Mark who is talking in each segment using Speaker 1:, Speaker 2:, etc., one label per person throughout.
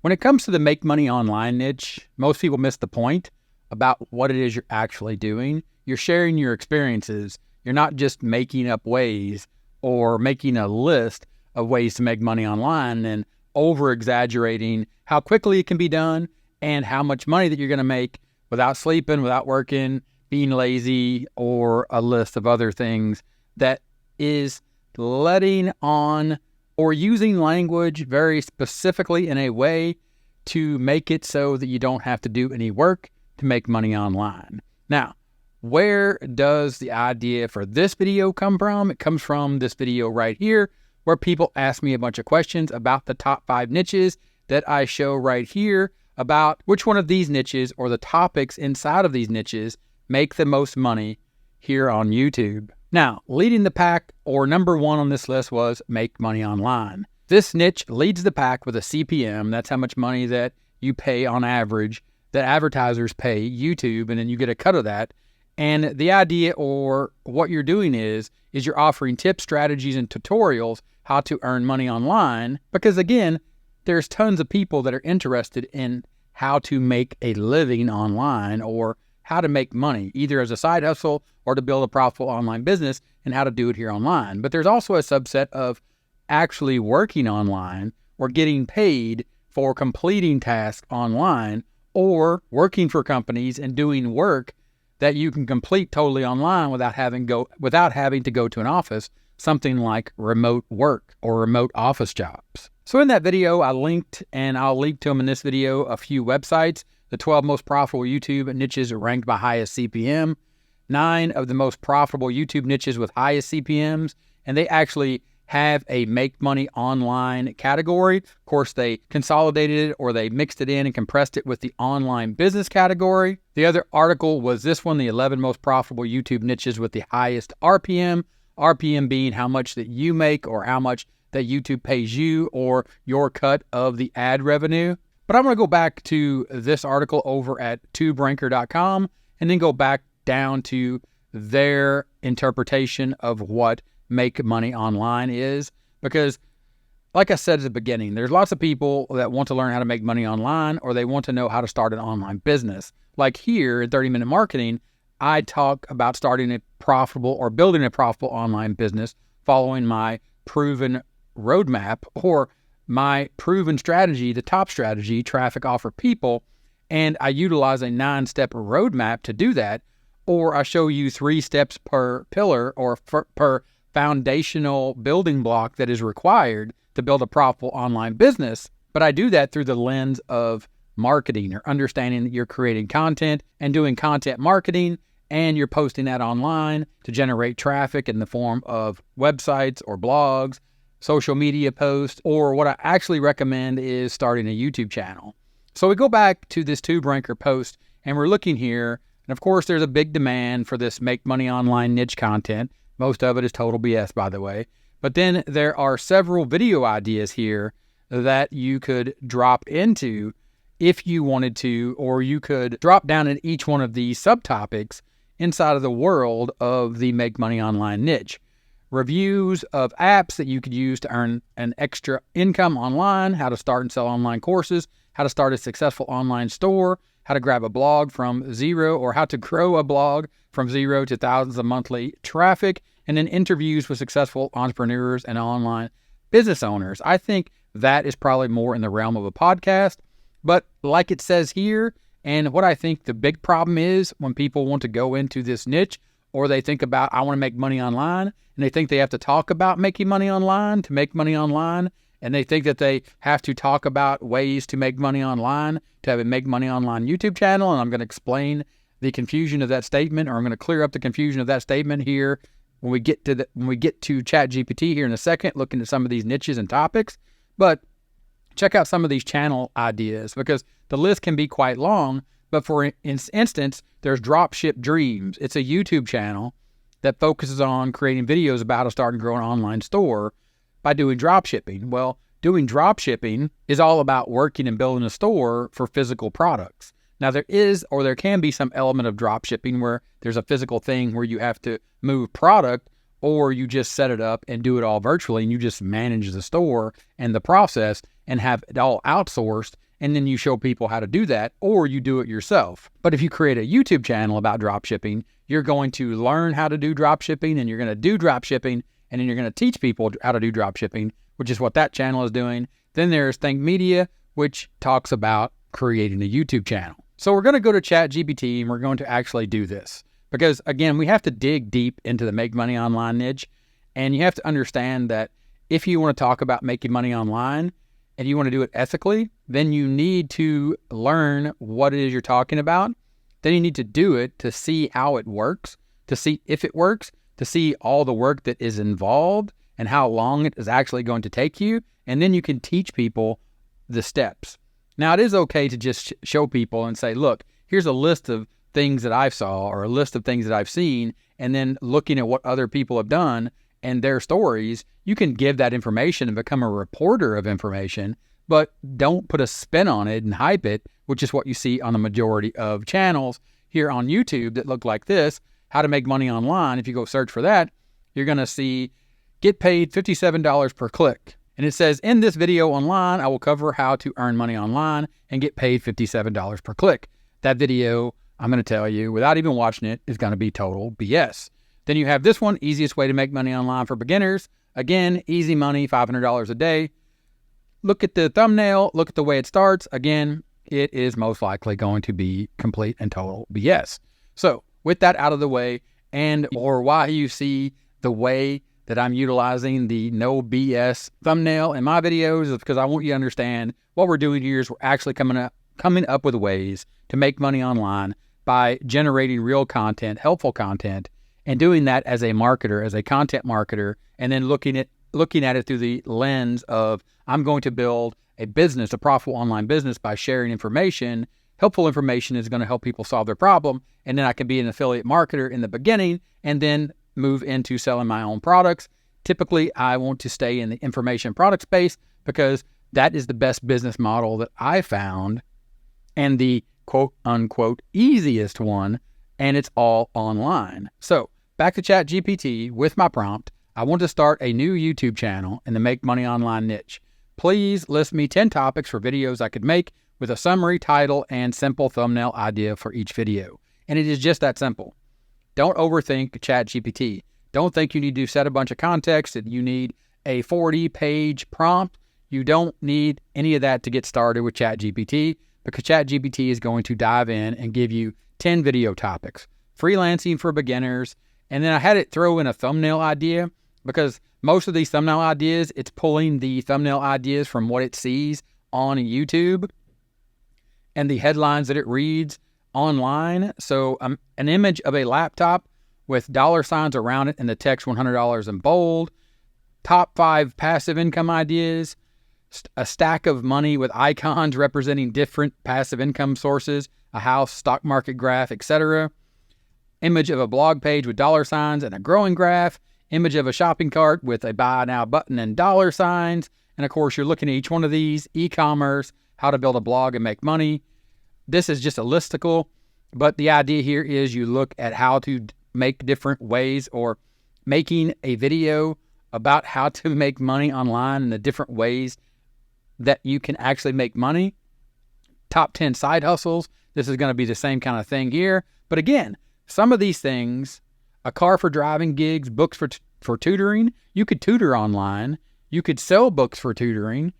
Speaker 1: When it comes to the make money online niche, most people miss the point about what it is you're actually doing. You're sharing your experiences. You're not just making up ways or making a list of ways to make money online and over-exaggerating how quickly it can be done and how much money that you're going to make without sleeping, without working, being lazy, or a list of other things that is letting on or using language very specifically in a way to make it so that you don't have to do any work to make money online. Now, where does the idea for this video come from? It comes from this video right here, where people ask me a bunch of questions about the top 5 niches that I show right here about which one of these niches or the topics inside of these niches make the most money here on YouTube. Now, leading the pack, or number 1 on this list, was make money online. This niche leads the pack with a CPM. That's how much money that you pay on average, that advertisers pay YouTube, and then you get a cut of that. And the idea, or what you're doing is you're offering tips, strategies, and tutorials how to earn money online. Because again, there's tons of people that are interested in how to make a living online or how to make money, either as a side hustle or to build a profitable online business, and how to do it here online. But there's also a subset of actually working online or getting paid for completing tasks online, or working for companies and doing work that you can complete totally online without having to go to an office, something like remote work or remote office jobs. So in that video, I linked, and I'll link to them in this video, a few websites, the 12 most profitable YouTube niches ranked by highest CPM, 9 of the most profitable YouTube niches with highest CPMs, and they actually have a make money online category. Of course, they consolidated it, or they mixed it in and compressed it with the online business category. The other article was this one, the 11 most profitable YouTube niches with the highest RPM, RPM being how much that you make or how much that YouTube pays you or your cut of the ad revenue. But I'm going to go back to this article over at tubranker.com and then go back down to their interpretation of what make money online is. Because like I said at the beginning, there's lots of people that want to learn how to make money online, or they want to know how to start an online business. Like here in 30 Minute Marketing, I talk about starting a profitable or building a profitable online business following my proven roadmap or my proven strategy, the top strategy, traffic offer people, and I utilize a 9-step roadmap to do that, or I show you 3 steps per pillar or per foundational building block that is required to build a profitable online business. But I do that through the lens of marketing, or understanding that you're creating content and doing content marketing, and you're posting that online to generate traffic in the form of websites or blogs, social media posts, or what I actually recommend is starting a YouTube channel. So we go back to this TubeRanker post, and we're looking here, and of course there's a big demand for this make money online niche content. Most of it is total BS, by the way. But then there are several video ideas here that you could drop into if you wanted to, or you could drop down in each one of these subtopics inside of the world of the make money online niche. Reviews of apps that you could use to earn an extra income online, how to start and sell online courses, how to start a successful online store, how to grab a blog from zero, or how to grow a blog from zero to thousands of monthly traffic, and then interviews with successful entrepreneurs and online business owners. I think that is probably more in the realm of a podcast, but like it says here, and what I think the big problem is when people want to go into this niche, or they think about, I want to make money online, and they think they have to talk about making money online to make money online, and they think that they have to talk about ways to make money online to have a make money online YouTube channel, and I'm going to explain the confusion of that statement, or I'm going to clear up the confusion of that statement here when we get to ChatGPT here in a second, looking at some of these niches and topics. But check out some of these channel ideas, because the list can be quite long. But for instance, there's Dropship Dreams. It's a YouTube channel that focuses on creating videos about how to start and grow an online store by doing drop shipping. Well, doing drop shipping is all about working and building a store for physical products. Now, there can be some element of drop shipping where there's a physical thing where you have to move product, or you just set it up and do it all virtually, and you just manage the store and the process and have it all outsourced, and then you show people how to do that, or you do it yourself. But if you create a YouTube channel about drop shipping, you're going to learn how to do drop shipping, and you're going to do drop shipping, and then you're going to teach people how to do drop shipping, which is what that channel is doing. Then there's Think Media, which talks about creating a YouTube channel. So we're going to go to ChatGPT and we're going to actually do this. Because again, we have to dig deep into the make money online niche. And you have to understand that if you want to talk about making money online and you want to do it ethically, then you need to learn what it is you're talking about. Then you need to do it to see how it works, to see if it works, to see all the work that is involved and how long it is actually going to take you. And then you can teach people the steps. Now, it is okay to just show people and say, look, here's a list of things that I've saw or a list of things that I've seen, and then looking at what other people have done and their stories, you can give that information and become a reporter of information, but don't put a spin on it and hype it, which is what you see on the majority of channels here on YouTube that look like this, how to make money online. If you go search for that, you're going to see get paid $57 per click. And it says, in this video online, I will cover how to earn money online and get paid $57 per click. That video, I'm going to tell you, without even watching it, is going to be total BS. Then you have this one, easiest way to make money online for beginners. Again, easy money, $500 a day. Look at the thumbnail, look at the way it starts. Again, it is most likely going to be complete and total BS. So with that out of the way, or why you see the way that I'm utilizing the no BS thumbnail in my videos is because I want you to understand what we're doing here is we're actually coming up with ways to make money online by generating real content, helpful content, and doing that as a marketer, as a content marketer, and then looking at it through the lens of I'm going to build a business, a profitable online business by sharing information. Helpful information is going to help people solve their problem, and then I can be an affiliate marketer in the beginning and then move into selling my own products. Typically, I want to stay in the information product space because that is the best business model that I found and the quote unquote easiest one, and it's all online. So back to ChatGPT with my prompt. I want to start a new YouTube channel in the make money online niche. Please list me 10 topics for videos I could make with a summary, title, and simple thumbnail idea for each video. And it is just that simple. Don't overthink ChatGPT. Don't think you need to set a bunch of context and you need a 40-page prompt. You don't need any of that to get started with ChatGPT because ChatGPT is going to dive in and give you 10 video topics. Freelancing for beginners. And then I had it throw in a thumbnail idea because most of these thumbnail ideas, it's pulling the thumbnail ideas from what it sees on YouTube and the headlines that it reads online. So an image of a laptop with dollar signs around it and the text $100 in bold, top 5 passive income ideas, a stack of money with icons representing different passive income sources, a house, stock market graph, etc. Image of a blog page with dollar signs and a growing graph, image of a shopping cart with a buy now button and dollar signs. And of course, you're looking at each one of these, e-commerce, how to build a blog and make money. This is just a listicle, but the idea here is you look at how to make different ways or making a video about how to make money online and the different ways that you can actually make money. Top 10 side hustles. This is going to be the same kind of thing here. But again, some of these things, a car for driving gigs, books for tutoring, you could tutor online. You could sell books for tutoring.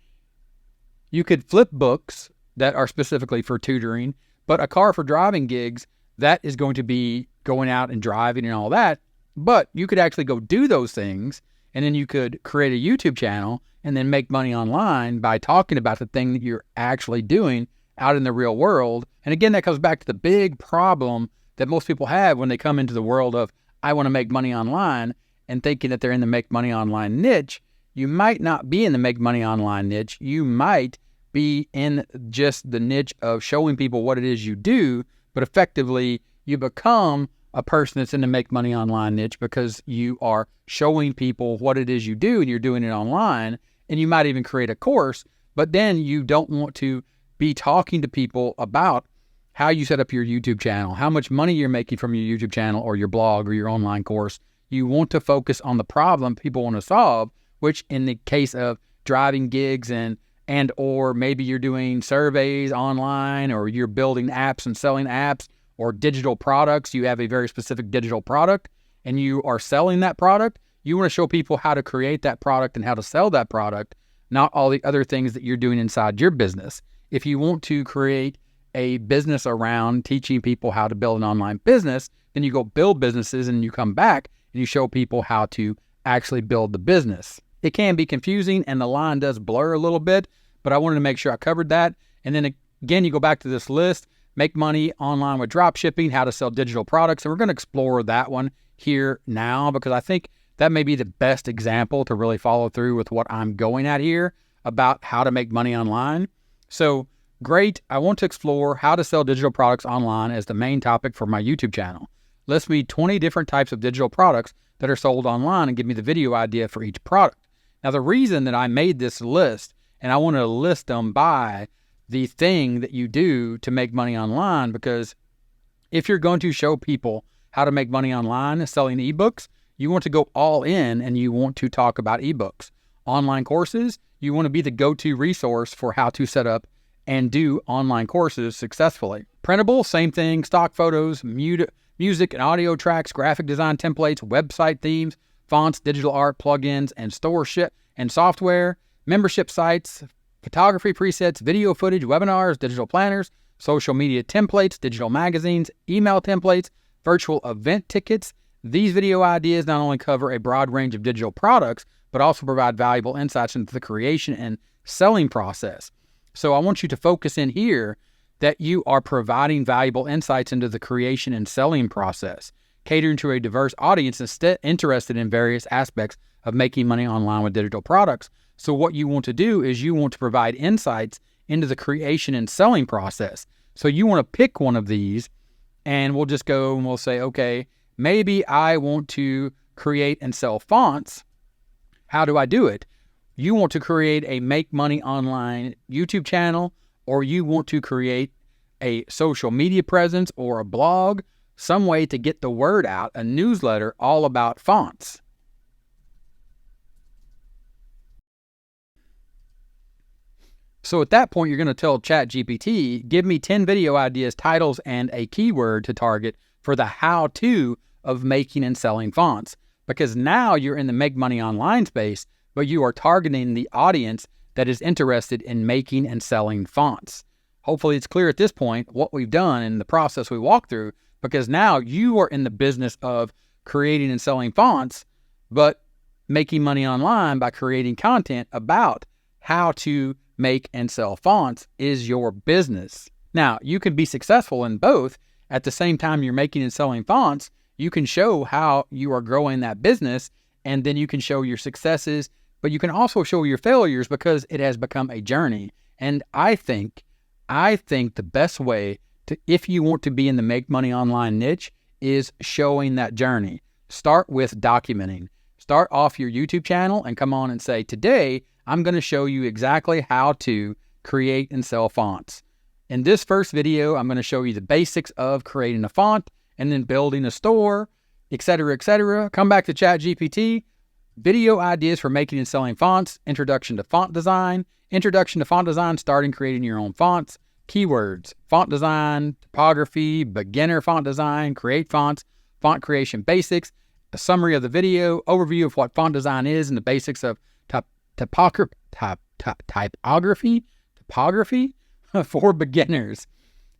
Speaker 1: You could flip books that are specifically for tutoring, but a car for driving gigs, that is going to be going out and driving and all that. But you could actually go do those things, and then you could create a YouTube channel and then make money online by talking about the thing that you're actually doing out in the real world. And again, that comes back to the big problem that most people have when they come into the world of, I want to make money online, and thinking that they're in the make money online niche. You might not be in the make money online niche. You might be in just the niche of showing people what it is you do, but effectively you become a person that's in the make money online niche because you are showing people what it is you do and you're doing it online, and you might even create a course, but then you don't want to be talking to people about how you set up your YouTube channel, how much money you're making from your YouTube channel or your blog or your online course. You want to focus on the problem people want to solve, which in the case of driving gigs and and or maybe you're doing surveys online, or you're building apps and selling apps or digital products. You have a very specific digital product and you are selling that product. You want to show people how to create that product and how to sell that product, not all the other things that you're doing inside your business. If you want to create a business around teaching people how to build an online business, then you go build businesses and you come back and you show people how to actually build the business. It can be confusing and the line does blur a little bit, but I wanted to make sure I covered that. And then again, you go back to this list, make money online with drop shipping, how to sell digital products. And we're going to explore that one here now, because I think that may be the best example to really follow through with what I'm going at here about how to make money online. So great. I want to explore how to sell digital products online as the main topic for my YouTube channel. List me 20 different types of digital products that are sold online and give me the video idea for each product. Now, the reason that I made this list, and I want to list them by the thing that you do to make money online, because if you're going to show people how to make money online selling ebooks, you want to go all in and you want to talk about ebooks. Online courses, you want to be the go-to resource for how to set up and do online courses successfully. Printable, same thing, stock photos, music and audio tracks, graphic design templates, website themes, fonts, digital art, plugins, and storeship and software, membership sites, photography presets, video footage, webinars, digital planners, social media templates, digital magazines, email templates, virtual event tickets. These video ideas not only cover a broad range of digital products, but also provide valuable insights into the creation and selling process. So I want you to focus in here that you are providing valuable insights into the creation and selling process, catering to a diverse audience interested in various aspects of making money online with digital products. So what you want to do is you want to provide insights into the creation and selling process. So you want to pick one of these, and we'll just go and we'll say, okay, maybe I want to create and sell fonts. How do I do it? You want to create a make money online YouTube channel, or you want to create a social media presence or a blog, some way to get the word out, a newsletter all about fonts. So at that point, you're going to tell ChatGPT, give me 10 video ideas, titles, and a keyword to target for the how-to of making and selling fonts. Because now you're in the make money online space, but you are targeting the audience that is interested in making and selling fonts. Hopefully it's clear at this point what we've done and the process we walked through, because now you are in the business of creating and selling fonts, but making money online by creating content about how to make and sell fonts is your business. Now, you can be successful in both. At the same time you're making and selling fonts, you can show how you are growing that business, and then you can show your successes, but you can also show your failures because it has become a journey. And I think the best way to, if you want to be in the make money online niche, is showing that journey. Start with documenting. Start off your YouTube channel and come on and say, today, I'm going to show you exactly how to create and sell fonts. In this first video, I'm going to show you the basics of creating a font and then building a store, etc., etc. Come back to ChatGPT, video ideas for making and selling fonts, introduction to font design, starting creating your own fonts, keywords, font design, typography, beginner font design, create fonts, font creation basics, a summary of the video, overview of what font design is and the basics of typography for beginners.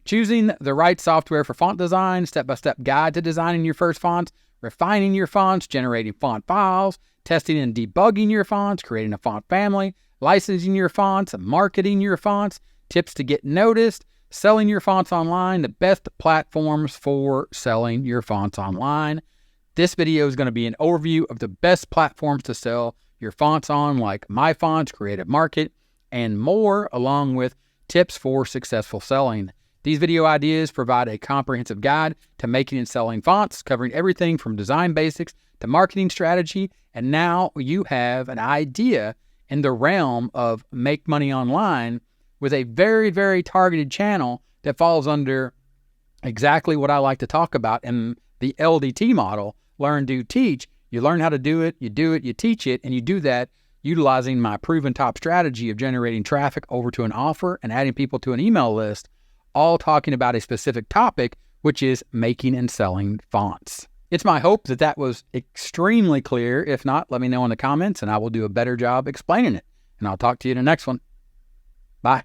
Speaker 1: Choosing the right software for font design, step-by-step guide to designing your first fonts, refining your fonts, generating font files, testing and debugging your fonts, creating a font family, licensing your fonts, marketing your fonts, tips to get noticed, selling your fonts online, the best platforms for selling your fonts online. This video is going to be an overview of the best platforms to sell your fonts on, like My Fonts, Creative Market, and more, along with tips for successful selling. These video ideas provide a comprehensive guide to making and selling fonts, covering everything from design basics to marketing strategy. And now you have an idea in the realm of make money online with a very, very targeted channel that falls under exactly what I like to talk about in the LDT model, learn, do, teach. You learn how to do it, you teach it, and you do that utilizing my proven top strategy of generating traffic over to an offer and adding people to an email list, all talking about a specific topic, which is making and selling fonts. It's my hope that that was extremely clear. If not, let me know in the comments and I will do a better job explaining it. And I'll talk to you in the next one. Bye.